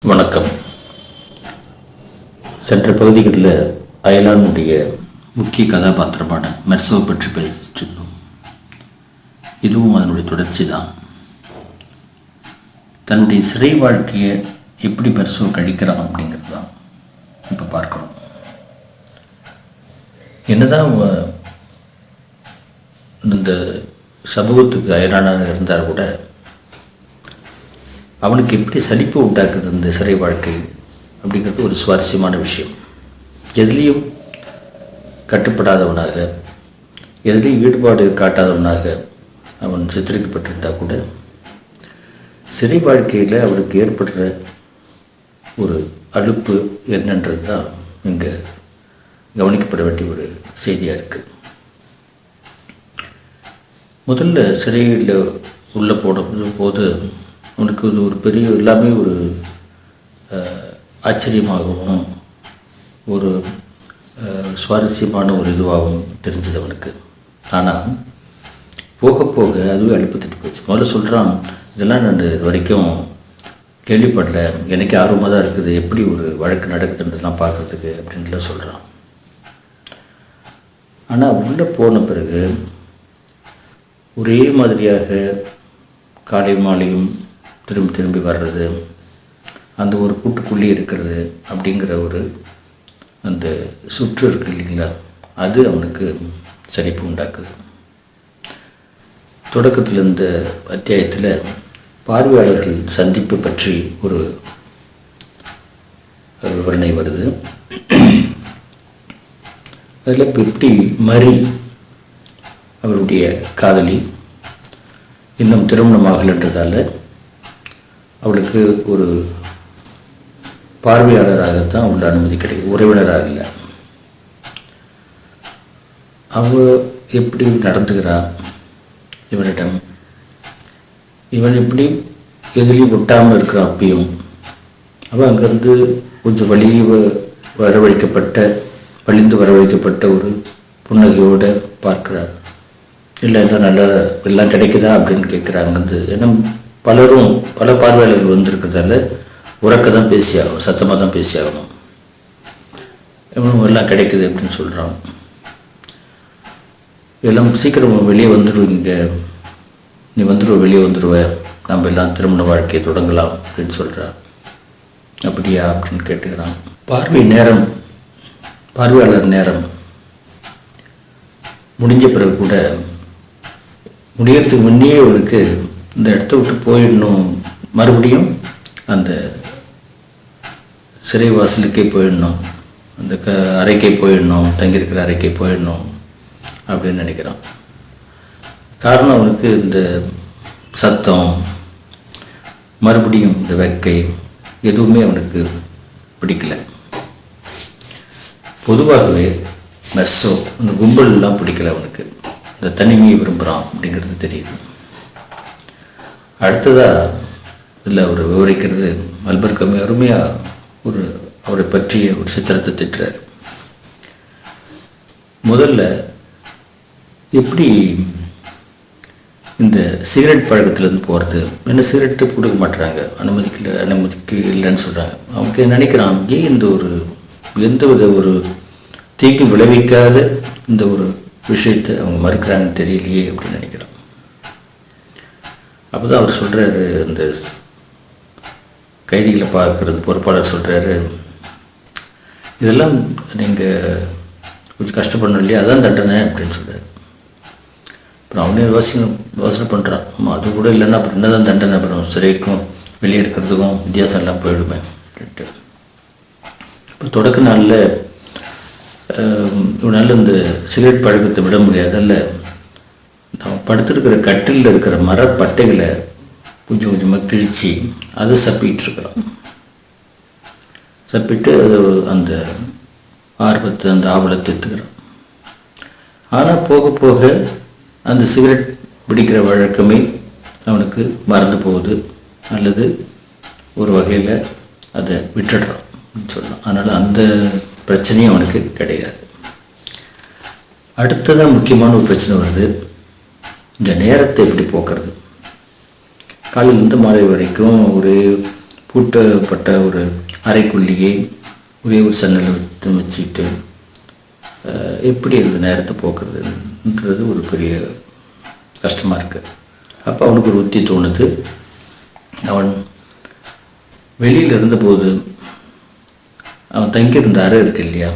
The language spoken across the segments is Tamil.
வணக்கம். சென்ற பகுதிகளில் அயலானுடைய முக்கிய கதாபாத்திரமான மெர்சோ பற்றி பேசிச்சிருந்தோம். இதுவும் அதனுடைய தொடர்ச்சி தான். தன்னுடைய சிறை வாழ்க்கையை எப்படி மெர்சோ கழிக்கிறான் அப்படிங்கிறது தான் இப்போ பார்க்கணும். என்னதான் இந்த சமூகத்துக்கு அயலானாக இருந்தால் கூட அவனுக்கு எப்படி சலிப்பு உண்டாக்குது இந்த சிறை வாழ்க்கை அப்படிங்கிறது ஒரு சுவாரஸ்யமான விஷயம். எதுலேயும் கட்டுப்படாதவனாக, எதுலேயும் ஈடுபாடு காட்டாதவனாக அவன் சித்தரிக்கப்பட்டிருந்தால் கூட சிறை வாழ்க்கையில் அவனுக்கு ஏற்படுற ஒரு அலுப்பு என்னன்றது தான் இங்கே கவனிக்கப்பட வேண்டிய ஒரு செய்தியாக இருக்குது. முதல்ல சிறையில் உள்ளே போது அவனுக்கு இது ஒரு பெரிய எல்லாமே ஒரு ஆச்சரியமாகவும் ஒரு சுவாரஸ்யமான ஒரு இதுவாகவும் தெரிஞ்சது அவனுக்கு. ஆனால் போக போக அதுவே அழுப்பத்துட்டு போச்சு. முதல்ல சொல்கிறான், இதெல்லாம் நான் இது வரைக்கும் கேள்விப்படல, எனக்கு ஆர்வமாக தான் இருக்குது, எப்படி ஒரு வழக்கு நடக்குதுன்றதுலாம் பார்க்குறதுக்கு அப்படின்லாம் சொல்கிறான். ஆனால் உள்ளே போன பிறகு ஒரே மாதிரியாக காலை மாலையும் திரும்பி வர்றது, அந்த ஒரு கூட்டுக்குள்ளே இருக்கிறது அப்படிங்கிற ஒரு அந்த சுற்று இருக்கு இல்லைங்களா, அது அவனுக்கு சலிப்பு உண்டாக்குது. தொடக்கத்தில் இந்த அத்தியாயத்தில் பார்வையாளர்கள் சந்திப்பு பற்றி ஒரு விவரணை வருது. அதில் இப்போ எப்படி மரி அவருடைய காதலி இன்னும் திருமணமாகலன்றதால அவளுக்கு ஒரு பார்வையாளராகத்தான் உள்ள அனுமதி கிடைக்கும், உறவினராக இல்லை. அவள் எப்படி நடந்துக்கிறா இவனிடம், இவன் எப்படி எதுலேயும் ஒட்டாமல் இருக்கிறான். அப்பயும் அவள் அங்கேருந்து கொஞ்சம் வலிந்து வரவழைக்கப்பட்ட ஒரு புன்னகையோடு பார்க்குறாள். இல்லை எல்லாம் நல்லா எல்லாம் கிடைக்குதா அப்படின்னு கேட்குறாங்க. ஏன்னா பல பார்வையாளர்கள் வந்திருக்கிறதால உறக்க தான் பேசியாகணும், சத்தமாக தான் பேசியாகணும். இவனும் எல்லாம் கிடைக்குது அப்படின்னு சொல்கிறான். எல்லாம் சீக்கிரம் வெளியே வந்துடுவீங்க, நீ வெளியே வந்துடுவ, நம்ம எல்லாம் திருமண வாழ்க்கையை தொடங்கலாம் அப்படின்னு சொல்கிறா. அப்படியா அப்படின்னு கேட்டுக்கிறான். பார்வையாளர் நேரம் முடிஞ்ச பிறகு கூட முடியறதுக்கு முன்னே அவனுக்கு இந்த இடத்த விட்டு போயிடணும், மறுபடியும் அந்த சிறை வாசலுக்கே போயிடணும், அந்த அறைக்கே போயிடணும், தங்கியிருக்கிற அறைக்கே போயிடணும் அப்படின்னு நினைக்கிறான். காரணம் அவனுக்கு இந்த சத்தம், மறுபடியும் இந்த வெக்கை எதுவுமே அவனுக்கு பிடிக்கல. பொதுவாகவே மெர்சோ இந்த கும்பல்லாம் பிடிக்கல அவனுக்கு, இந்த தனிமையை விரும்புகிறான் அப்படிங்கிறது தெரியுது. அடுத்ததாக இதில் அவர் விவரிக்கிறது அல்பர்ட் கம்யூ அருமையாக அவரை பற்றிய ஒரு சித்திரத்தை திட்டுறார். முதல்ல எப்படி இந்த சிகரெட் பழக்கத்துலேருந்து போகிறது, என்ன சிகரெட்டு கொடுக்க மாட்டுறாங்க, அனுமதிக்கு இல்லைன்னு சொல்கிறாங்க. அவங்க நினைக்கிறான், ஏன் எந்த வித ஒரு தீங்கு விளைவிக்காத இந்த ஒரு விஷயத்தை அவங்க மறுக்கிறாங்கன்னு தெரியலையே அப்படின்னு நினைக்கிறான். அப்போ தான் அவர் சொல்கிறாரு, இந்த கைதிகளை பார்க்குறது பொறுப்பாளர் சொல்கிறாரு, இதெல்லாம் நீங்கள் கொஞ்சம் கஷ்டப்படணும் இல்லையா, அதான் தண்டனை அப்படின்னு சொல்கிறார். அப்புறம் அவனே யோசனை பண்ணுறான், அது கூட இல்லைன்னா அப்புறம் என்ன தான் தண்டனை, அப்புறம் சிறைக்கும் வெளியே இருக்கிறதுக்கும் வித்தியாசம் எல்லாம் போயிடுமே அப்படின்ட்டு. இப்போ தொடக்க நாளில் இவனால் இந்த சிகரெட் பழக்கத்தை விட முடியாதல்ல, நம்ம படுத்துருக்கிற கட்டிலில் இருக்கிற மரப்பட்டைகளை கொஞ்சம் கொஞ்சமாக கிழித்து அதை சப்பிட்டுருக்குறான். சப்பிட்டு அது அந்த ஆர்வத்தை அந்த ஆவலத்தை எடுத்துக்கிறான். ஆனால் போக போக அந்த சிகரெட் பிடிக்கிற வழக்கமே அவனுக்கு மறந்து போகுது, அல்லது ஒரு வகையில் அதை விட்டுடுறான் சொல்லலாம். அதனால் அந்த பிரச்சனையும் அவனுக்கு கிடையாது. அடுத்ததான் முக்கியமான ஒரு பிரச்சனை வருது, இந்த நேரத்தை எப்படி போக்குறது. காலையிலேருந்து மாலை வரைக்கும் ஒரு பூட்டப்பட்ட ஒரு அறைக்குள்ளேயே ஒரே ஒரு சன்னலை வச்சுக்கிட்டு எப்படி அந்த நேரத்தை போக்குறதுன்றது ஒரு பெரிய கஷ்டமாக இருக்குது. அப்போ அவனுக்கு ஒரு உத்தி தோணுது. அவன் வெளியில் இருந்தபோது அவன் தங்கியிருந்த அறை இருக்கு இல்லையா,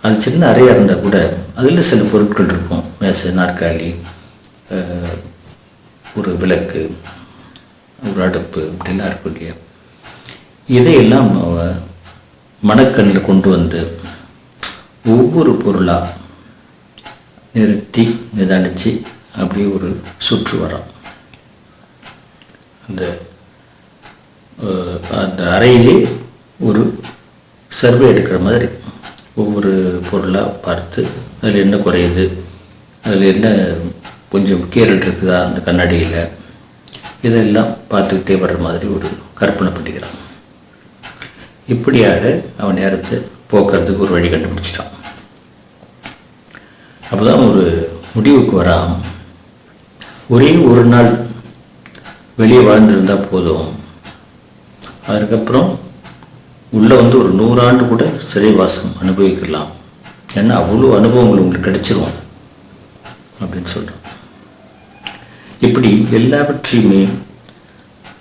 அது சின்ன அறையாக இருந்தால் கூட அதில் சில பொருட்கள் இருக்கும். மேசை, நாற்காலி, ஒரு விளக்கு, ஒரு அடுப்பு இப்படிலாம் இருக்கும் இல்லையா. இதையெல்லாம் அவன் மனக்கண்ணில் கொண்டு வந்து ஒவ்வொரு பொருளாக நிறுத்தி நிதானித்து அப்படியே ஒரு சுற்று வரான். அந்த அறையிலே ஒரு சர்வே எடுக்கிற மாதிரி ஒவ்வொரு பொருளாக பார்த்து அதில் என்ன குறையுது, அதில் என்ன கொஞ்சம் கீரல் இருக்குதா அந்த கண்ணாடியில், இதெல்லாம் பார்த்துக்கிட்டே வர்ற மாதிரி ஒரு கற்பனை பண்ணிக்கிறான். இப்படியாக அவன் நேரத்தை போக்குறதுக்கு ஒரு வழி கண்டுபிடிச்சிட்டான். அப்போ தான் ஒரு முடிவுக்கு வரான். ஒரே ஒரு நாள் வெளியே வாழ்ந்துருந்தால் போதும், அதுக்கப்புறம் உள்ளே வந்து ஒரு 100 ஆண்டு கூட சிறைவாசம் அனுபவிக்கலாம், ஏன்னா அவ்வளோ அனுபவங்கள் உங்களுக்கு கிடைச்சிரும் அப்படின்னு சொல்கிறான். இப்படி எல்லாவற்றையுமே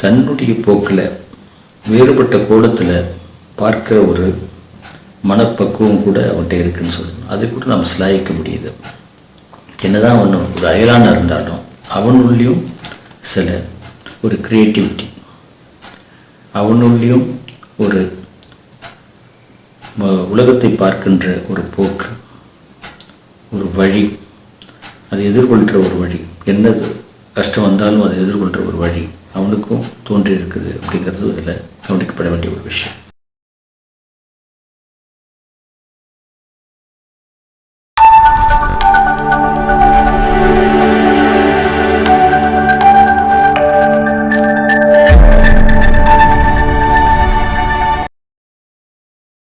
தன்னுடைய போக்கில் வேறுபட்ட கோணத்தில் பார்க்குற ஒரு மனப்பக்குவம் கூட அவன்கிட்ட இருக்குன்னு சொல்லணும். அதை கூட நம்ம சிலாயிக்க முடியுது. என்னதான் அவன் ஒரு அயலான இருந்தாலும் அவனுள்ளேயும் சில ஒரு க்ரியேட்டிவிட்டி, அவனுள்ளேயும் ஒரு உலகத்தை பார்க்கின்ற ஒரு போக்கு, ஒரு வழி, அதை எதிர்கொள்கிற ஒரு வழி, என்ன கஷ்டம் வந்தாலும் அதை எதிர்கொள்கிற ஒரு வழி அவனுக்கும் தோன்றி இருக்குது அப்படிங்கிறது இதில் கவனிக்கப்பட வேண்டிய ஒரு விஷயம்.